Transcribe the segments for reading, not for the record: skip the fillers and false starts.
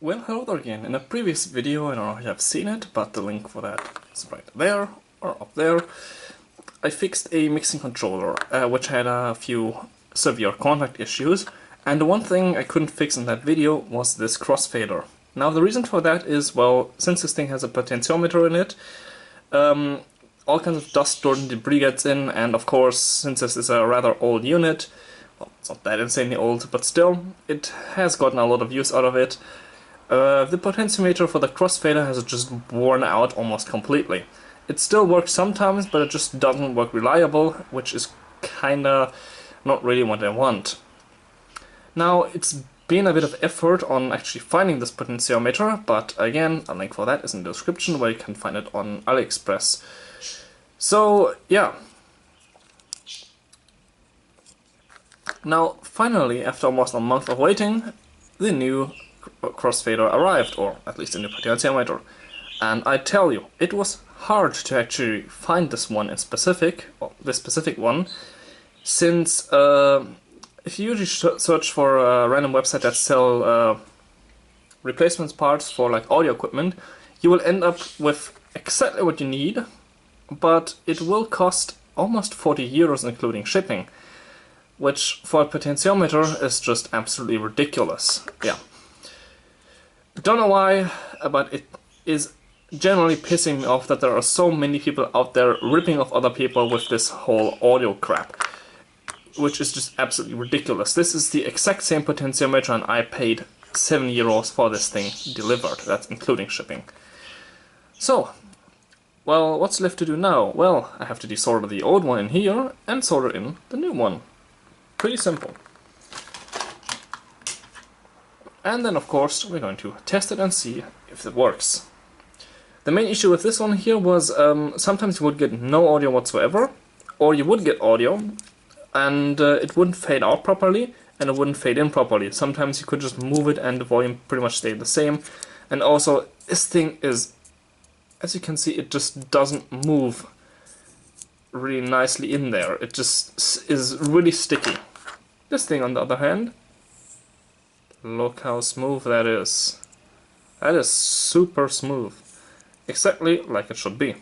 Well, hello there again. In a previous video, I don't know if you have seen it, but the link for that is right there, or up there. I fixed a mixing controller, which had a few severe contact issues, and the one thing I couldn't fix in that video was this crossfader. Now the reason for that is, well, since this thing has a potentiometer in it, all kinds of dust, dirt and debris gets in, and of course, since this is a rather old unit, well, it's not that insanely old, but still, it has gotten a lot of use out of it. The potentiometer for the crossfader has just worn out almost completely. It still works sometimes, but it just doesn't work reliable, which is kinda not really what I want. Now, it's been a bit of effort on actually finding this potentiometer, but again, a link for that is in the description where you can find it on AliExpress. So, yeah. Now, finally, after almost a month of waiting, the new crossfader arrived, or at least in the potentiometer. And I tell you, it was hard to actually find this one in specific, or this specific one, since if you usually search for a random website that sell replacement parts for like audio equipment, you will end up with exactly what you need, but it will cost almost 40 euros including shipping, which for a potentiometer is just absolutely ridiculous. Yeah. Don't know why, but it is generally pissing me off that there are so many people out there ripping off other people with this whole audio crap, which is just absolutely ridiculous. This is the exact same potentiometer and I paid 7 euros for this thing delivered. That's including shipping. So, well, what's left to do now? Well, I have to desolder the old one in here and solder in the new one. Pretty simple. And then, of course, we're going to test it and see if it works. The main issue with this one here was sometimes you would get no audio whatsoever, or you would get audio, and it wouldn't fade out properly, and it wouldn't fade in properly. Sometimes you could just move it and the volume pretty much stayed the same. And also, this thing is, as you can see, it just doesn't move really nicely in there. It just is really sticky. This thing, on the other hand, look how smooth that is. That is super smooth. Exactly like it should be.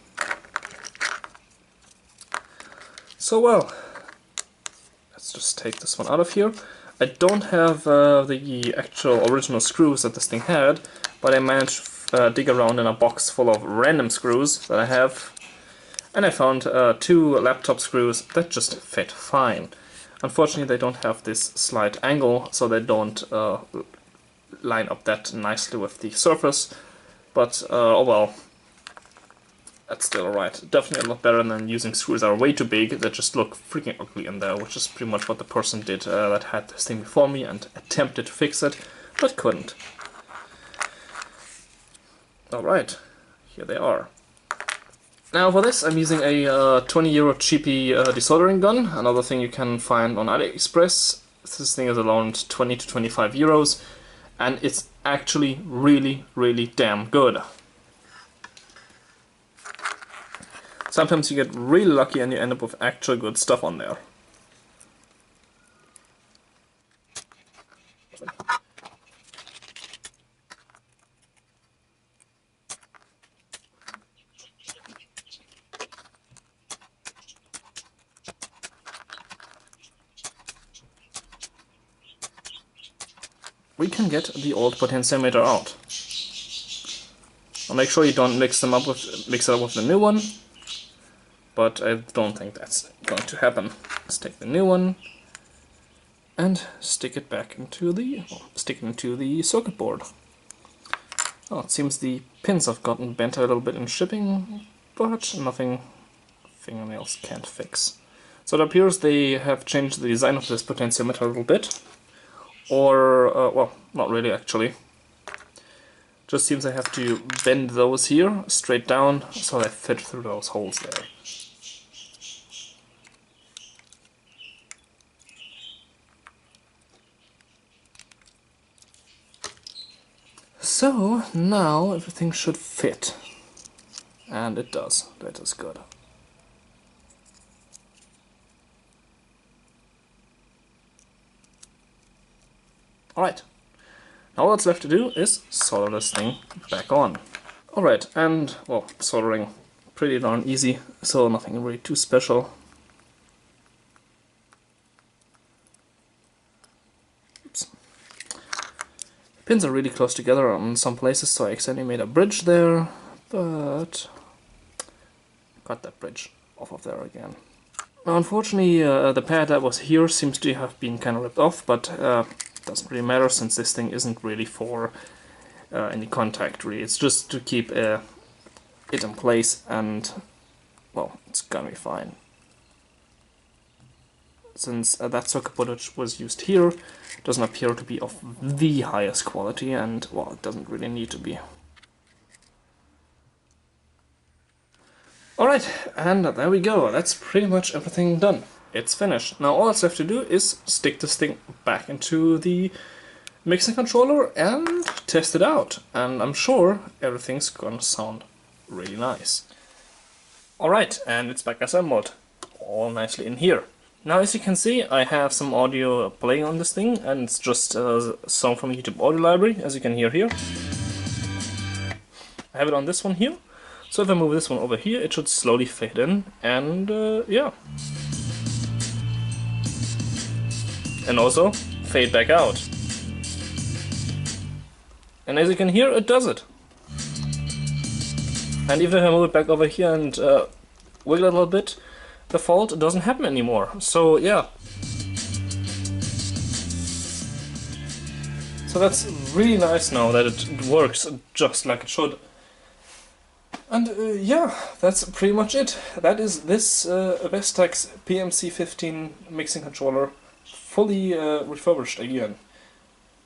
So well, let's just take this one out of here. I don't have the actual original screws that this thing had, but I managed to dig around in a box full of random screws that I have. And I found 2 laptop screws that just fit fine. Unfortunately, they don't have this slight angle, so they don't line up that nicely with the surface. But, oh well, that's still alright. Definitely a lot better than using screws that are way too big, that just look freaking ugly in there, which is pretty much what the person did that had this thing before me and attempted to fix it, but couldn't. Alright, here they are. Now for this I'm using a 20 euro cheapy desoldering gun, another thing you can find on AliExpress. This thing is around 20 to 25 euros, and it's actually really, really damn good. Sometimes you get really lucky and you end up with actual good stuff on there. We can get the old potentiometer out. I'll make sure you don't mix it up with the new one, but I don't think that's going to happen. Let's take the new one and stick it back into the circuit board. Oh, it seems the pins have gotten bent a little bit in shipping, but nothing fingernails can't fix. So it appears they have changed the design of this potentiometer a little bit. Or, well, not really actually. Just seems I have to bend those here straight down so they fit through those holes there. So now everything should fit. And it does. That is good. Alright, Now all that's left to do is solder this thing back on. Alright, and, well, soldering pretty darn easy, so nothing really too special. Oops. Pins are really close together on some places, so I accidentally made a bridge there, but got that bridge off of there again. Now unfortunately the pad that was here seems to have been kind of ripped off, but doesn't really matter since this thing isn't really for any contact really. It's just to keep it in place, and well, it's gonna be fine. Since that circuit board which was used here doesn't appear to be of the highest quality, and well, it doesn't really need to be. Alright, and there we go. That's pretty much everything done. It's finished. Now all that's left to do is stick this thing back into the mixing controller and test it out. And I'm sure everything's gonna sound really nice. Alright, and it's back assembled. All nicely in here. Now as you can see, I have some audio playing on this thing, and it's just a song from YouTube audio library, as you can hear here. I have it on this one here. So if I move this one over here, it should slowly fade in, and yeah. And also fade back out. And as you can hear, it does it. And even if I move it back over here and wiggle it a little bit, the fault doesn't happen anymore. So yeah. So that's really nice now that it works just like it should. And yeah, that's pretty much it. That is this Vestax PMC 15 mixing controller fully refurbished again.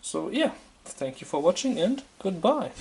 So yeah, thank you for watching and goodbye.